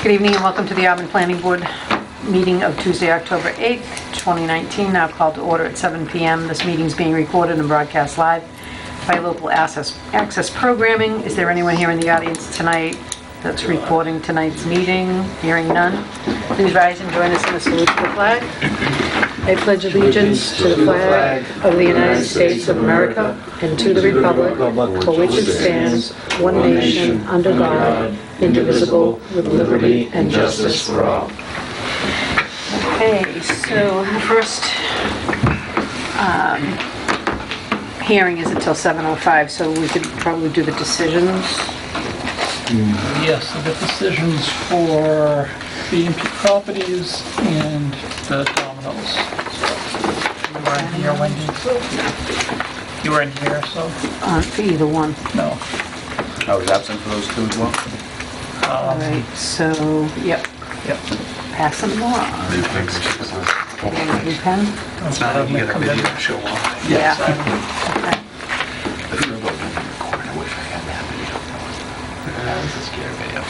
Good evening and welcome to the Auburn Planning Board meeting of Tuesday, October 8th, 2019, now called to order at 7 p.m. This meeting is being recorded and broadcast live by local access programming. Is there anyone here in the audience tonight that's recording tonight's meeting? Hearing none. Please rise and join us in the salute to the flag. I pledge allegiance to the flag of the United States of America and to the republic for which it stands, one nation, under God, indivisible, with liberty and justice for all. Okay, so the first hearing is until 7:05, so we could probably do the decisions. Yes, so the decisions for BMP Properties and the Domino's. You weren't here, Wendy? You weren't here, so For either one. no. I was absent for those two as well. All right, so, yep, Yep. pass them along. Blue pen? It's not like you get a video to show off. Yes, Yeah. Okay. I wish I had that video. That was a scary video.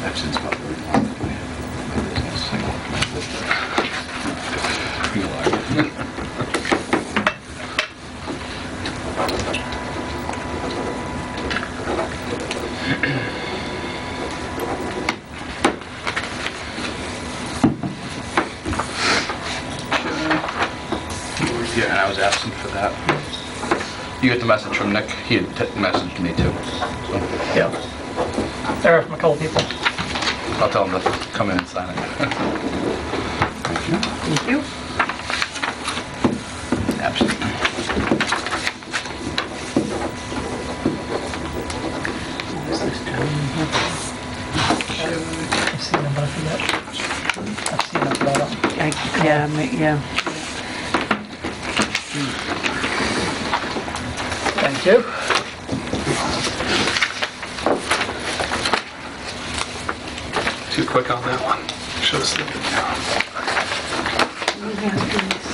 I've since got really long to play. Yeah, and I was absent for that. You get the message from Nick. He had messaged me too. So yeah. There are from a couple people. I'll tell him to come in and sign it. Thank you. Thank you. Absent. What is this gentleman here? I've seen them, but I forget. I've seen them, but I don't. Yeah. Thank you. Too quick on that one. Should have slipped it down. We have these.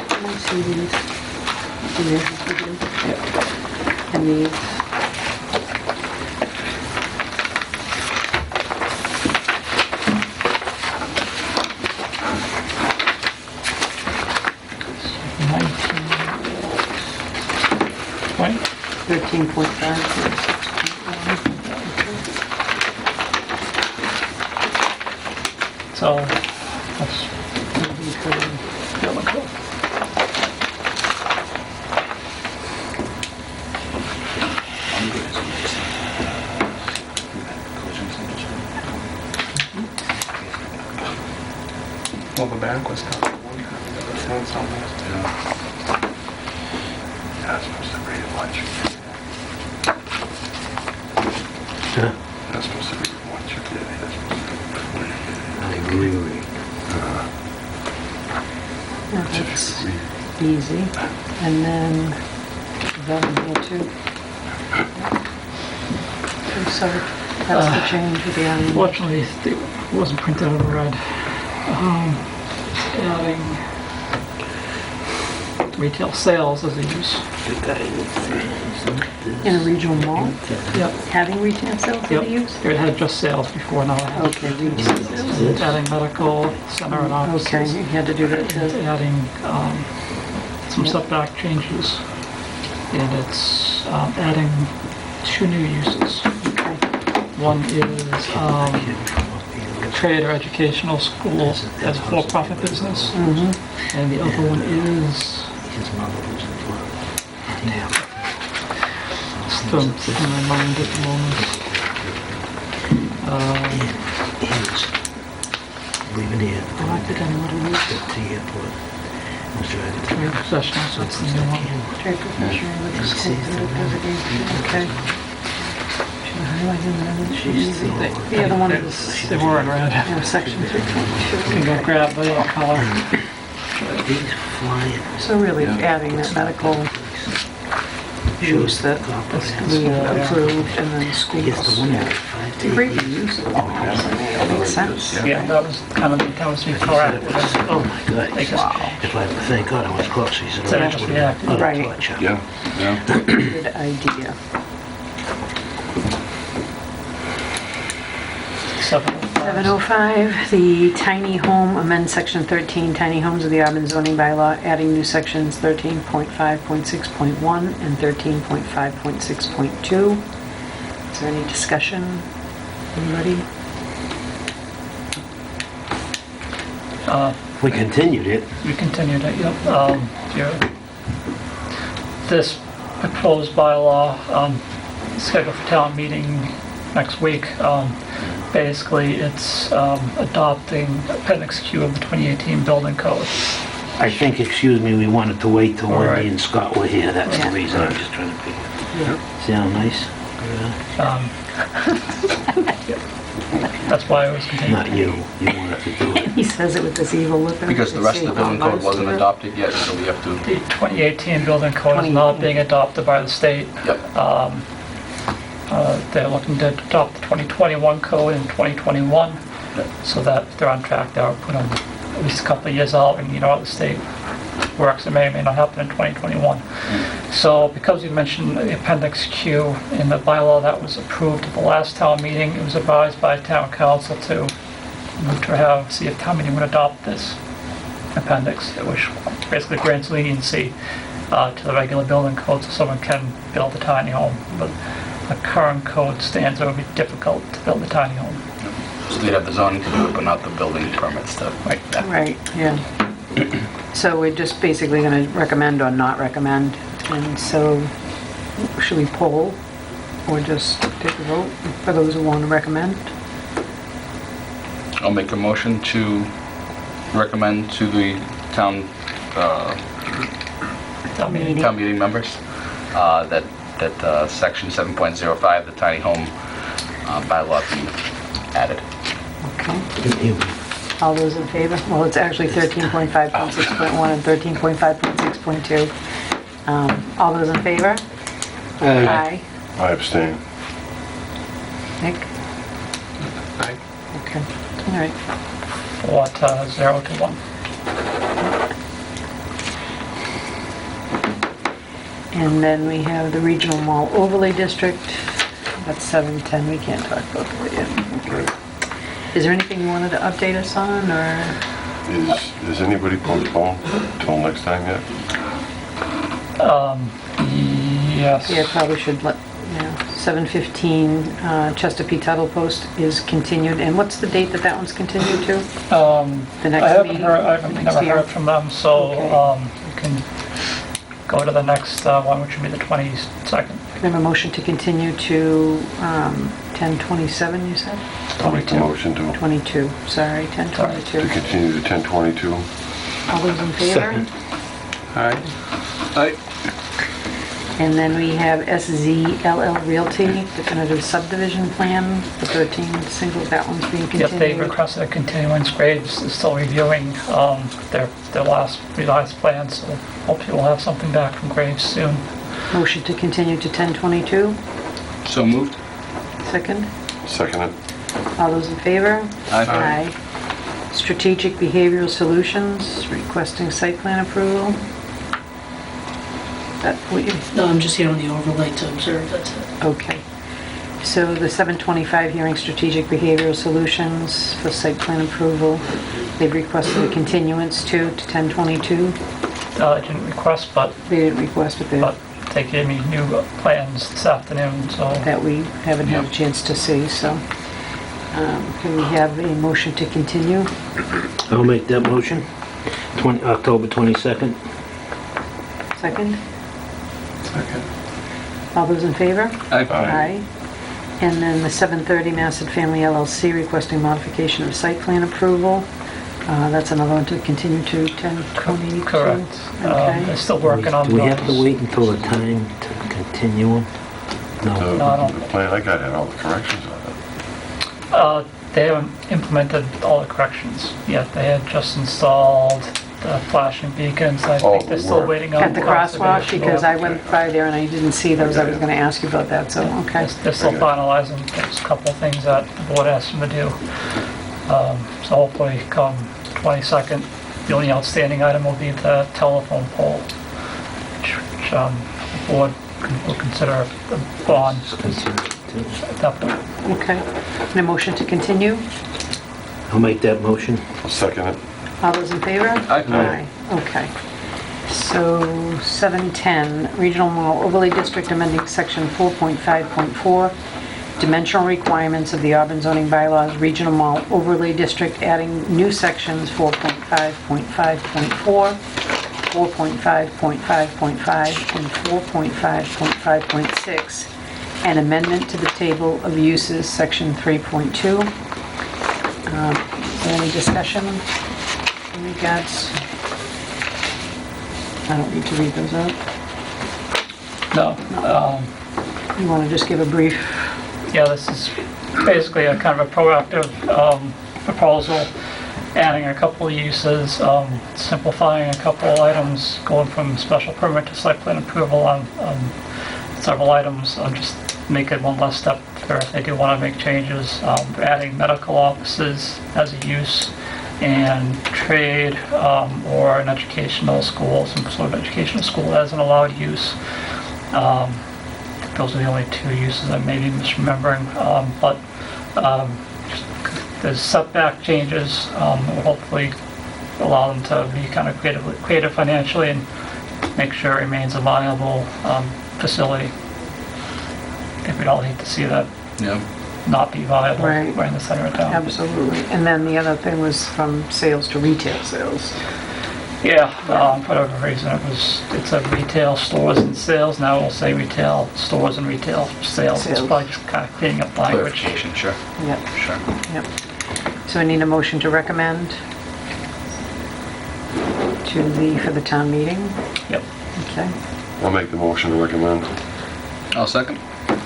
Can I see these? Yeah. And these. Right? 13.5. So that's building code. Well, the bank was down to one time. That's almost. Yeah, I was supposed to read it once. I was supposed to read it once. I agree. That's easy. And then that one here too. Okay, so that's the change with the animal. Fortunately, it wasn't printed out in red. Adding retail sales as a use. In a regional mall, Yep. having retail sales that Yep. they use? It had just sales before, now it has Okay, retail sales. adding medical center and Okay, offices. you had to do that too. Adding some setback changes. And it's adding two new uses. Okay. One is trade or educational school as a for-profit business. And the other one is His mother was in Florida. Damn. slipping in my mind at the moment. He's leaving here. Oh, I think I know what it is. To the airport. Was driving to Trade professional, so that's the new one. Trade professional with She sees the designation. Okay. Should I highlight them? She's the The other one is, They were in red. section You can 322. go grab the color. He's flying. So really adding that medical use that we approved and then He gets the schools. one Yeah. out of 5 It's a great use. That makes sense. Yeah, that was kind of, that was proactive. Oh my God. He says, Wow. if I, thank God I was close. He said, So "Oh, that's that's reactive. what Right. I touch." Yeah, yeah. Good idea. 7:05, the tiny home, amend section 13, tiny homes of the Auburn zoning bylaw, adding new sections 13.5.6.1 and 13.5.6.2. Is there any discussion? Anybody? We continued it. We continued it, yep. This proposed bylaw, scheduled for town meeting next week. Basically, it's adopting Appendix Q of the 2018 building code. I think, excuse me, we wanted to wait till All right. Wendy and Scott were here. That's Yeah. the reason. I'm just trying to figure. Yeah. Sound nice? That's why I was continuing. Not you. You wanted to do it. He says it with this evil look. on his Because the rest of the face. building code wasn't adopted yet, so we have to, The 2018 building code is not being adopted by the state. yep. They're looking to adopt the 2021 code in 2021, so that they're on track. They'll put them at least a couple of years out, and you know how the state works. It may or may not happen in 2021. So because you mentioned the Appendix Q in the bylaw that was approved at the last town meeting, it was advised by town council to see if town meeting would adopt this appendix, which basically grants leniency to the regular building code so someone can build a tiny home. But the current code stands, it would be difficult to build a tiny home. So they'd have the zoning to do it, but not the building permits to make that. Right, yeah. So we're just basically going to recommend or not recommend, and so should we poll or just take a vote for those who want to recommend? I'll make a motion to recommend to the town I mean, town meeting members that section 7.05, the tiny home bylaw be added. Okay, You- all those in favor? Well, it's actually 13.5.6.1 and 13.5.6.2. All those in favor? Aye. I abstain. Nick? Aye. Okay, all right. 0 to 1. And then we have the Regional Mall Overlay District. That's 7:10, we can't talk about that yet. Right. Is there anything you wanted to update us on, or? Is anybody postponed till next time yet? Yes. Yeah, probably should let, yeah. 7:15, Chester P. Tuttle Post is continued, and what's the date that that one's continued to? The next I haven't meeting? heard, I've Next never year? heard from them, so Okay. we can go to the next one, which would be the 22nd. We have a motion to continue to 10:27, you said? I'll make a motion to 22, sorry, to 10:22. continue to 10:22. All those in favor? Second. Aye. Aye. And then we have SZLL Realty, definitive subdivision plan, the 13 single, that one's being Yep, they continued. requested a continuance. Graves is still reviewing their last revised plans, so hopefully we'll have something back from Graves soon. Motion to continue to 10:22, So moved? second. Second it. All those in favor? Aye. Strategic Behavioral Solutions, requesting site plan approval. That, what you, No, I'm just here on the overlay to observe, that's it. okay. So the 7:25 hearing Strategic Behavioral Solutions for site plan approval, they've requested a continuance to 10:22. I didn't request, but They didn't request, but they gave me new plans this afternoon, so that we haven't had a chance to see, so. Can we have a motion to continue? I'll make that motion. October 22nd. Second? All those in favor? Aye. And then the 7:30 Massett Family LLC requesting modification of site plan approval. That's another one to continue to 10:22. correct. They're Okay. still working on Do we have to those. wait until the time to continue them? No. No, I don't. The plan I got had all the corrections on it. They haven't implemented all the corrections yet. They had just installed the flashing beacons. I Oh, think they're still were. waiting on. At the crosswalk, conservation. because I went by there and I didn't see those. I was going to ask you about that, so, okay. They're still finalizing. There's a couple of things that the board asked them to do. So hopefully come 22nd, the only outstanding item will be the telephone pole, which the board we'll consider a bond at that point. Okay. And a motion to continue? I'll make that motion. I'll second it. All those in favor? Aye. Okay. So 710, Regional Mall Overlay District amending Section 4.5.4, dimensional requirements of the Auburn zoning bylaws, Regional Mall Overlay District, adding new sections 4.5.5.4, 4.5.5.5, and 4.5.5.6, an amendment to the table of uses, Section 3.2. Is there any discussion in regards? I don't need to read those out. No, You want to just give a brief? yeah, this is basically a kind of a proactive proposal, adding a couple of uses, simplifying a couple of items, going from special permit to site plan approval on several items, just make it one less step for if they do want to make changes, adding medical offices as a use, and trade or an educational school, some sort of educational school as an allowed use. Those are the only two uses I may be misremembering, but there's setback changes that will hopefully allow them to be kind of creative financially and make sure it remains a viable facility. I think we'd all hate to see that Yeah. not be viable Right. right in the center of town. Absolutely. And then the other thing was from sales to retail sales. Yeah, for whatever reason, it's a retail stores and sales, now we'll say retail stores and retail sales. It's Sales. probably just kind of cleaning up language. Clarification, sure, Yep, sure. yep. So I need a motion to recommend for the town meeting. Yep. Okay. I'll make the motion to recommend. I'll second.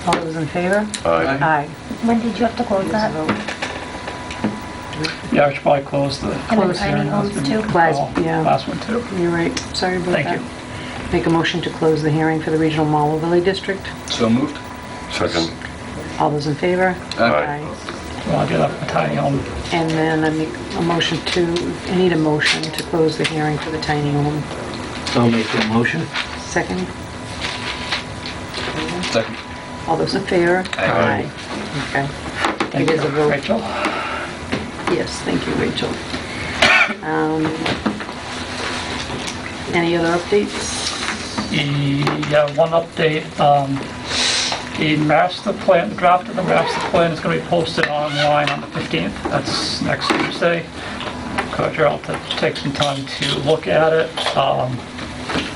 All those in favor? Aye. Aye. When did you have to close There's a that? vote. Yeah, I should probably close the... And the Close tiny hearing. homes too? Yeah. Last one too. You're right. Sorry about that. Thank you. Make a motion to close the hearing for the Regional Mall Overlay District. So moved. Second. All those in favor? Aye. Well, I'll do that for tiny home. And then I make a motion I need a motion to close the hearing for the tiny home. I'll make that motion. Second. Second. All those in favor? Aye. Okay. Thank It is you, a vote. Rachel. Yes, thank you, Rachel. Any other updates? Yeah, one update, the master plan, the draft of the master plan is going to be posted online on the 15th. That's next Tuesday. Encourage you all to take some time to look at it.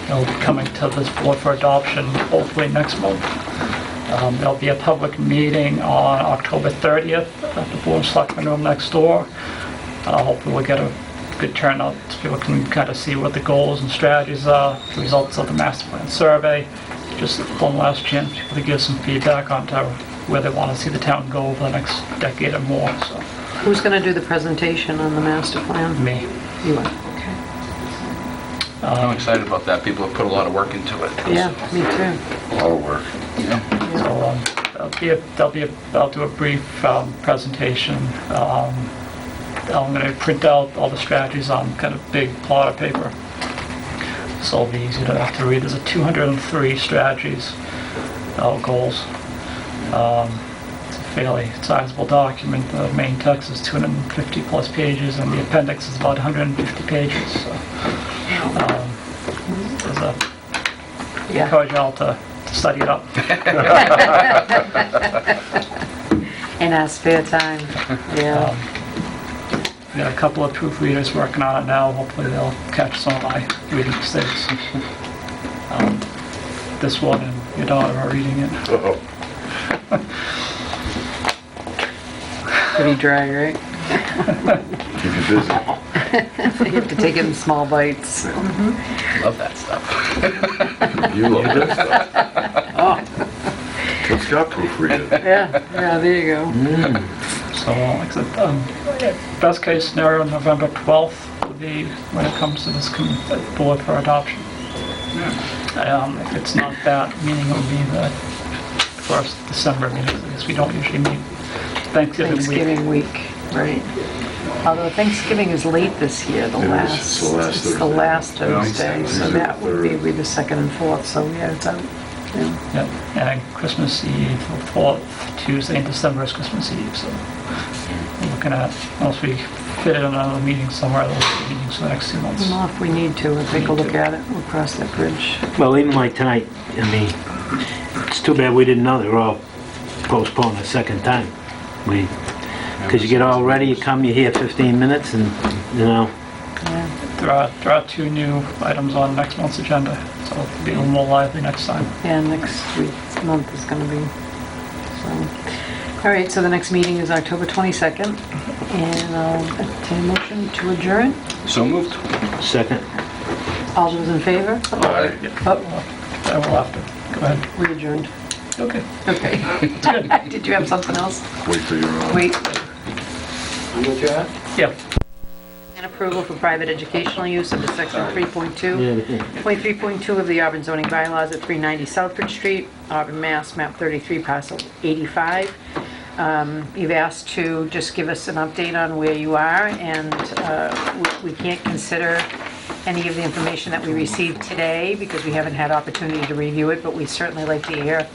It'll be coming to this board for adoption hopefully next month. There'll be a public meeting on October 30th at the Board of Selectmen room next door. Hopefully we'll get a good turnout so people can kind of see what the goals and strategies are, the results of the master plan survey. Just one last chance for people to give some feedback on where they want to see the town go over the next decade or more, so. Who's going to do the presentation on the master plan? Me. You are, okay. I'm excited about that. People have put a lot of work into it. Yeah, me too. A lot of work. Yeah. So I'll do a brief presentation. I'm going to print out all the strategies on kind of big plot of paper. So it'll be easy to read. There's 203 strategies, goals. It's a fairly sizable document. The main text is 250 plus pages and the appendix is about 150 pages. So, Yeah. encourage you all to study it up. In our spare time, yeah. We got a couple of proofreaders working on it now. Hopefully they'll catch some of my reading mistakes. This one and your daughter are reading it. Uh-oh. Pretty dry, right? Keep you busy. You have to take it in small bites. Love that stuff. You love that stuff. Let's got proofread it. Yeah, there you go. So, like I said, best case scenario, November 12th would be when it comes to this board for adoption. If it's not that, meaning it would be the first December meeting, because we don't usually meet Thanksgiving week, right. Although Thanksgiving is late this year, It's the last it's the last Thursday. Thursday, so that would be the second and fourth, so yeah, it's out. Yep, and Christmas Eve, the 4th Tuesday in December is Christmas Eve, so we're looking at, unless we fit it in another meeting somewhere, those meetings for the next 2 months. Well, if we need to, we'll take a look at it, we'll cross that bridge. Well, even like tonight, I mean, it's too bad we didn't know they were all postponed a second time. Because you get all ready, you come, you're here 15 minutes and, you know, Yeah, There are 2 new items on next month's agenda, so it'll be a little more lively next time. yeah, next month is gonna be, so. All right, so the next meeting is October 22nd, and I'll entertain a motion to adjourn. So moved. second. All those in favor? Aye. Oh, I will have to, go ahead. we adjourned. Okay. Okay. Did you have something else? Wait till you're on. Wait. Yeah. And approval for private educational use of the section 3.2. Yeah, 23.2 of the Auburn zoning bylaws at 390 Southbridge Street, Auburn, Mass., map 33, parcel 85. You've asked to just give us an update on where you are, and we can't consider any of the information that we received today because we haven't had opportunity to review it, but we'd certainly like to hear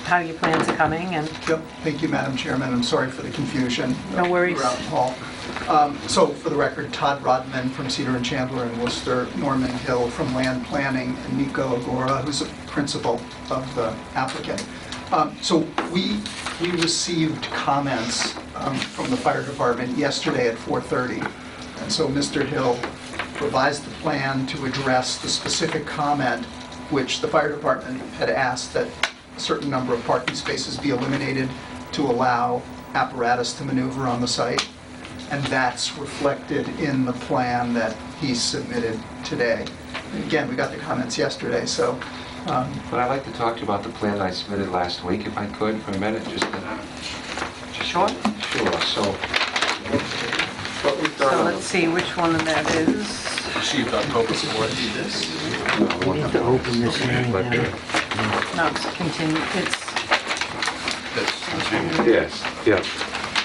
how your plans are coming, and Yep, thank you, Madam Chairman. I'm sorry for the confusion. No worries. Throughout the hall. So for the record, Todd Rodman from Cedar and Chandler in Worcester, Norman Hill from Land Planning, and Nico Agora, who's a principal of the applicant. So we received comments from the fire department yesterday at 4:30. And so Mr. Hill revised the plan to address the specific comment which the fire department had asked that a certain number of parking spaces be eliminated to allow apparatus to maneuver on the site. And that's reflected in the plan that he submitted today. And again, we got the comments yesterday, so But I'd like to talk to you about the plan I submitted last week, if I could, for a minute, just to... Sure. Sure, so... What we've So done... let's see which one of that is. Received October 4th. we need to open this hearing. Heather. No, it's continued, it's, Yes, yeah.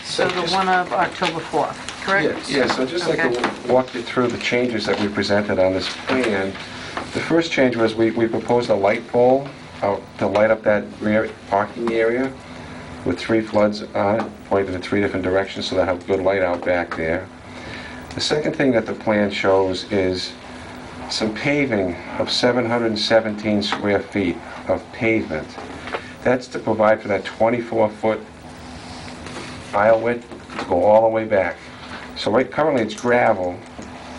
so the one of October 4th, correct? Yes, I'd just like Okay. to walk you through the changes that we presented on this plan. The first change was we proposed a light pole to light up that rear parking area with 3 floods on it, pointed in 3 different directions, so that have good light out back there. The second thing that the plan shows is some paving of 717 square feet of pavement. That's to provide for that 24-foot aisle width to go all the way back. So currently it's gravel,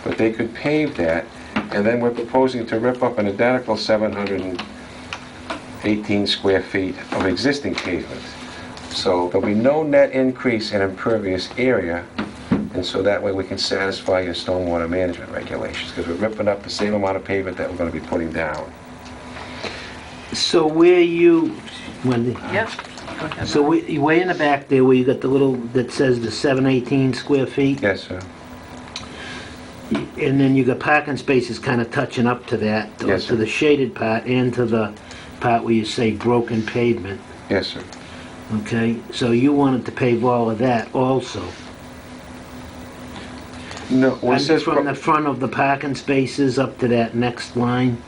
but they could pave that, and then we're proposing to rip up an identical 718 square feet of existing pavement. So there'll be no net increase in impervious area, and so that way we can satisfy your stormwater management regulations, because we're ripping up the same amount of pavement that we're going to be putting down. So where you, Wendy? Yep. Go ahead. So way in the back there where you got the little, that says the 718 square feet, Yes, sir. and then you got parking spaces kind of touching up to that, Yes, to sir. the shaded part and to the part where you say broken pavement, Yes, sir. okay? So you wanted to pave all of that also. No, well, it And says... from the front of the parking spaces up to that next line,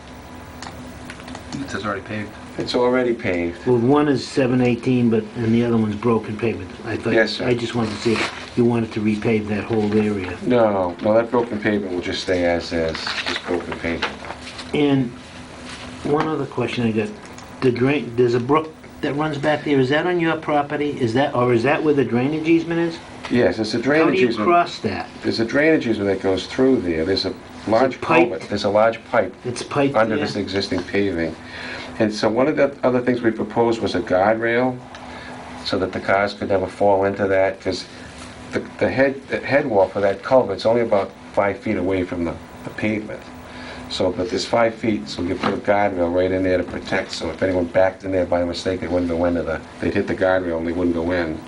It says already paved. It's already paved. well, one is 718, but, and the other one's broken pavement. I thought, Yes, sir. I just wanted to see if you wanted to repave that whole area. No, that broken pavement will just stay as is, just broken pavement. And one other question I got, there's a brook that runs back there, is that on your property? Is that where the drainage easement is? Yes, it's a How do drainage you easement. cross that? There's a drainage easement that goes through there. There's a large pipe? culvert. There's a large pipe It's piped under there? this existing paving. And so one of the other things we proposed was a guardrail, so that the cars could never fall into that, because the head wall for that culvert's only about 5 feet away from the pavement. So, but there's 5 feet, so we could put a guardrail right in there to protect, so if anyone backed in there by mistake, they wouldn't go into they'd hit the guardrail and they wouldn't go in.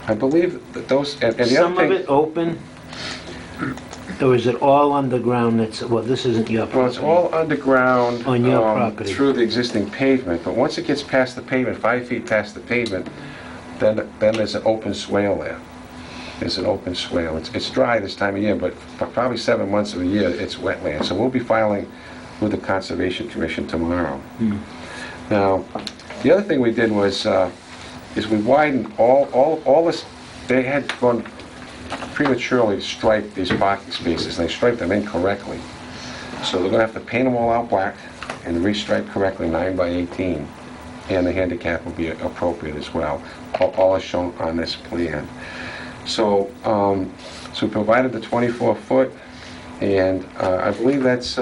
I believe that those, and the Some other of thing... it open? Or is it all underground well, this isn't your Well, it's property? all underground. On your property. Through the existing pavement, but once it gets past the pavement, 5 feet past the pavement, then there's an open swale there. There's an open swale. It's dry this time of year, but for probably 7 months of the year, it's wetland. So we'll be filing with the Conservation Commission tomorrow. Now, the other thing we did was, is we widened all this, they had gone prematurely striped these parking spaces, they striped them incorrectly. So they're gonna have to paint them all out black and restripe correctly 9 by 18. And the handicap will be appropriate as well. All is shown on this plan. So, so we provided the 24-foot, and I believe that's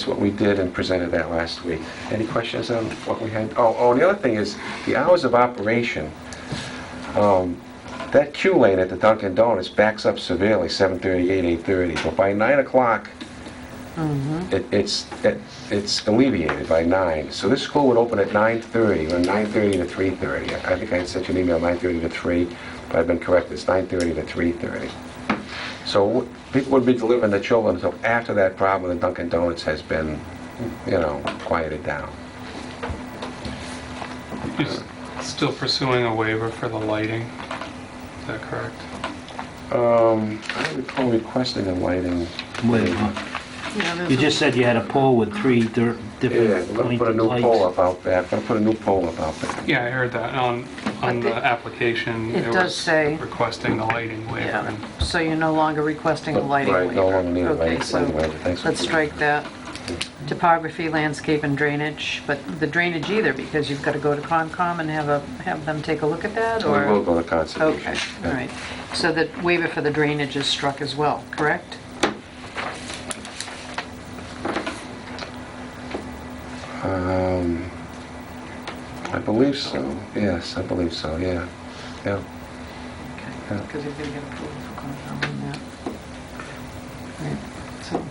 what we did and presented that last week. Any questions on what we had? Oh, and the other thing is, the hours of operation. That queue lane at the Dunkin' Donuts backs up severely, 7:38, 8:30, but by 9 o'clock, it's alleviated by 9. So this school would open at 9:30, or 9:30 to 3:30. I think I had sent you an email, 9:30 to 3, but I've been corrected, it's 9:30 to 3:30. So people would be delivering the children until after that problem with the Dunkin' Donuts has been, quieted down. You're still pursuing a waiver for the lighting, is that correct? I recall requesting a lighting. Waiver. Yeah, there's You a- just said you had a pole with 3 Yeah, different I'm gonna put a pointed new pole lights. up out there. I'm gonna put a new pole up out there. Yeah, I heard that on the application. It does say- Requesting the lighting waiver. Yeah, and so you're no longer requesting a lighting Right, waiver? no longer need a Okay, lighting so waiver. Thanks for let's strike that. Topography, landscape, and drainage, but the drainage either, because you've got to go to Concom and have them take a look at that, We or? will go to conservation. Okay, all right. So the waiver for the drainage is struck as well, correct? I believe so. Yes, I believe so, yeah. Yeah. Okay, because you've got to get approval for Concom on that. Right, so,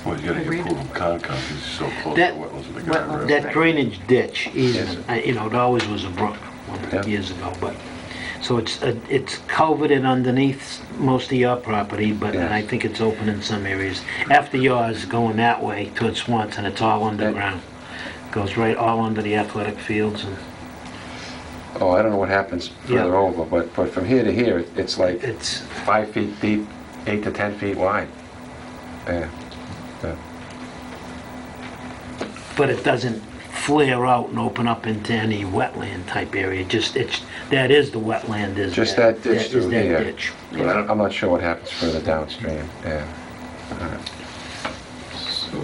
Well, you gotta Agreed. get approval from Concom, because it's so close to That- wetlands and the Wetlands. guardrail. That drainage ditch, Yes. it always was a brook Yeah. years ago, but, so it's culverted underneath most of your property, but Yes. I think it's open in some areas. After yours, going that way towards Swanson, it's all underground. Goes right all under the athletic fields, and Oh, I don't know what happens Yeah. further over, but from here to here, it's like it's, 5 feet deep, 8 to 10 feet wide. Yeah. Yeah. but it doesn't flare out and open up into any wetland type area, just, that is the wetland, is Just that ditch is through that here. ditch. But I'm not sure what happens further downstream, yeah. So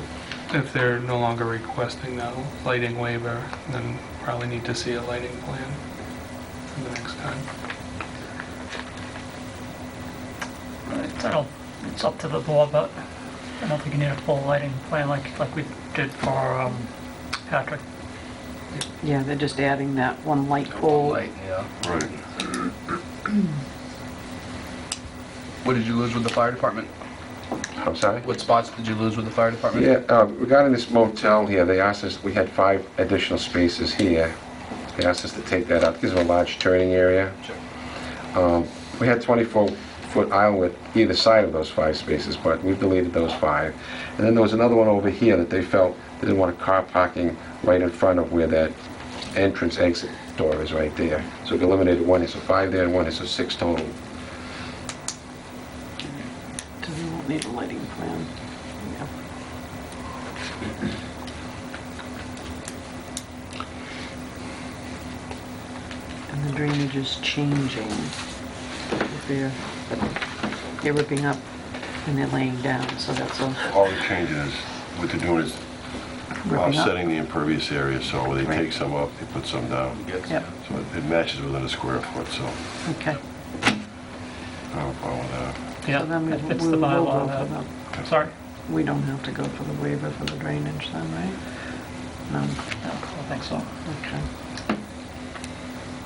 if they're no longer requesting that lighting waiver, then probably need to see a lighting plan for the next time. I don't, it's up to the board, but I don't think you need a full lighting plan like we did for Patrick. yeah, they're just adding that one light pole. Light, yeah. Right. What did you lose with the fire department? I'm sorry? What spots did you lose with the fire department? Yeah, regarding this motel here, they asked us, we had 5 additional spaces here. They asked us to take that out, gives them a large turning area. We had 24-foot aisle width either side of those 5 spaces, but we deleted those 5. And then there was another one over here that they felt they didn't want a car parking right in front of where that entrance exit door is right there. So we eliminated 1 here, so 5 there and 1 here, so 6 total. So we won't need a lighting plan. Yeah. And the drainage is changing. They're ripping up and they're laying down, so that's a All the changes, what they're doing is ripping up. offsetting the impervious area, so they Right. take some up, they put some down. Yes. Yep, So it matches within a square foot, so okay. I don't have a problem with that. Yeah, So then it fits we the will bylaw. go that- for the- Sorry? We don't have to go for the waiver for the drainage then, right? No, No, I think so. okay.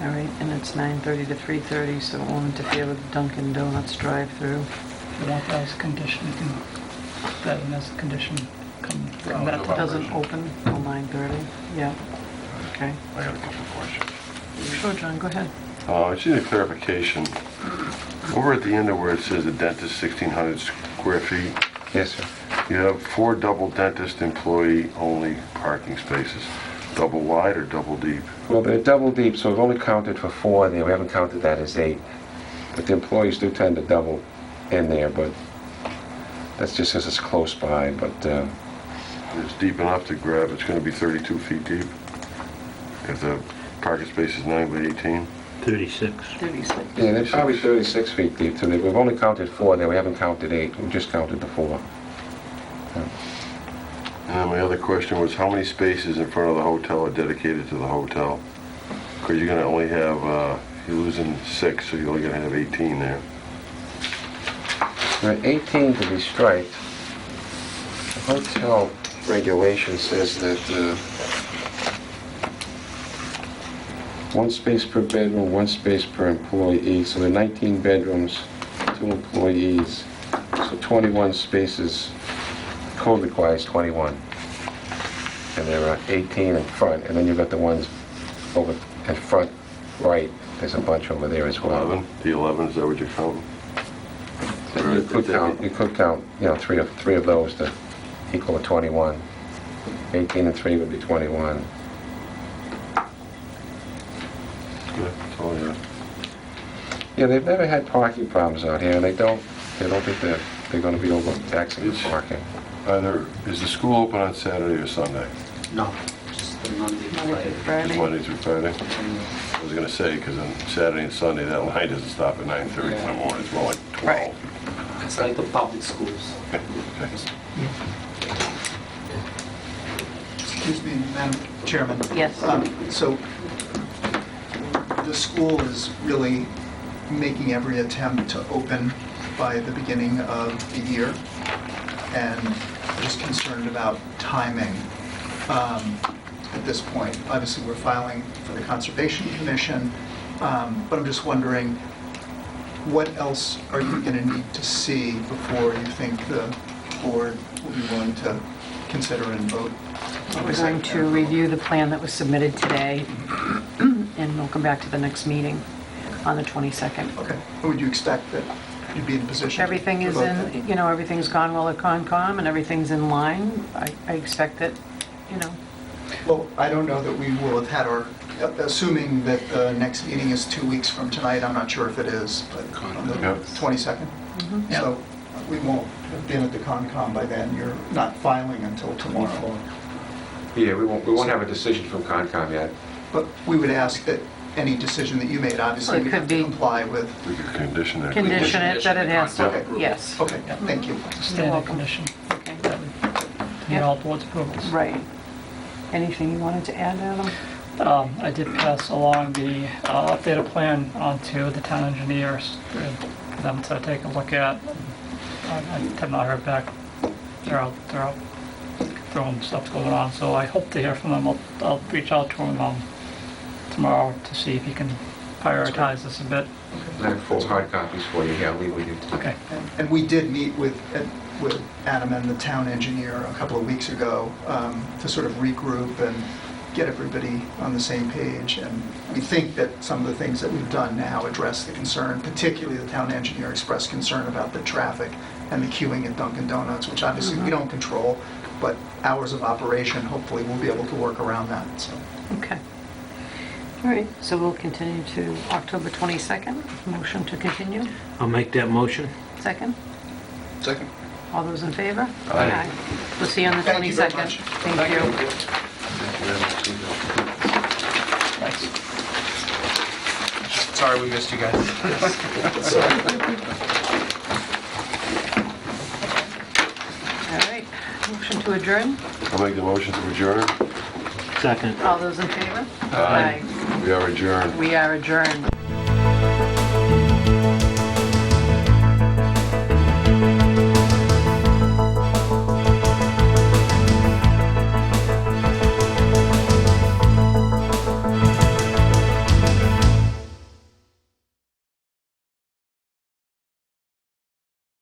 All right, and it's 9:30 to 3:30, so it won't interfere with Dunkin' Donuts drive-through. If you want that as a condition, you can put that in as a condition. Come back to It that. doesn't open till 9:30? Yeah, okay. I got a couple of questions. Sure, John, go ahead. I just need a clarification. Over at the end of where it says the dentist 1,600 square feet, Yes, sir. you have 4 double dentist employee-only parking spaces. Double wide or double deep? Well, they're double deep, so we've only counted for 4 there. We haven't counted that as 8. But the employees do tend to double in there, but That's just as it's close by, but It's deep enough to grab, it's gonna be 32 feet deep. If the parking space is 9 by 18. 36. 36. yeah, they're probably 36 feet deep too. We've only counted 4 there, we haven't counted 8, we just counted the 4. And then my other question was, how many spaces in front of the hotel are dedicated to the hotel? Because you're gonna only have, you're losing 6, so you're only gonna have 18 there. There are 18 to be striped. The hotel regulation says that 1 space per bedroom, 1 space per employee, so there are 19 bedrooms, 2 employees, so 21 spaces. Code requires 21. And there are 18 in front, and then you've got the ones over in front right. There's a bunch over there as well. 11? The 11, is that what you're counting? You could count, you know, three of those to equal a 21. 18 and 3 would be 21. Good, that's all I have. Yeah, they've never had parking problems out here, and they don't think they're gonna be overtaxing the parking. Is the school open on Saturday or Sunday? No, just the Monday, Monday through Friday. Just Friday. Monday through Friday? I was gonna say, because on Saturday and Sunday, that line doesn't stop at 9:30 in the morning, it's more like 12. Right. It's like the public schools. Okay. Excuse me, Madam Chairman. Yes. So the school is really making every attempt to open by the beginning of the year, and just concerned about timing at this point. Obviously, we're filing for the Conservation Commission, but I'm just wondering, what else are you going to need to see before you think the board will be willing to consider and vote? We're going to review the plan that was submitted today, and we'll come back to the next meeting on the 22nd. Okay. Would you expect that you'd be in a position? Everything to is vote then? in, everything's gone well at Concom, and everything's in line. I expect that, Well, I don't know that we will have had our, assuming that the next meeting is 2 weeks from tonight, I'm not sure if it is, but on the Yeah. 22nd. So we won't have been at the Concom by then. You're not filing until tomorrow. Yeah, we won't have a decision from Concom yet. But we would ask that any decision that you made, obviously, Well, it we could have to be- comply with. We could condition that. condition it that it has to, Okay. yes. Okay, thank you. Standard welcome. condition. Okay. That would need all board's approvals. Right. Anything you wanted to add, Adam? I did pass along the updated plan onto the town engineers for them to take a look at. I have not heard back. They're out throwing stuff going on, so I hope to hear from them. I'll reach out to him tomorrow to see if he can prioritize this a bit. I have 4 hard copies for you here, I'll leave with you. Okay. And we did meet with Adam and the town engineer a couple of weeks ago to sort of regroup and get everybody on the same page. And we think that some of the things that we've done now address the concern, particularly the town engineer expressed concern about the traffic and the queuing at Dunkin' Donuts, which obviously we don't control, but hours of operation, hopefully we'll be able to work around that, so. Okay. All right, so we'll continue to October 22nd. Motion to continue. I'll make that motion. Second? Second. All those in favor? Aye. We'll see you on the 22nd. Thank you very much. Thank you. Thanks. Sorry we missed you guys. All right, motion to adjourn. I'll make the motion to adjourn. Second. All those in favor? Aye. We are adjourned. We are adjourned.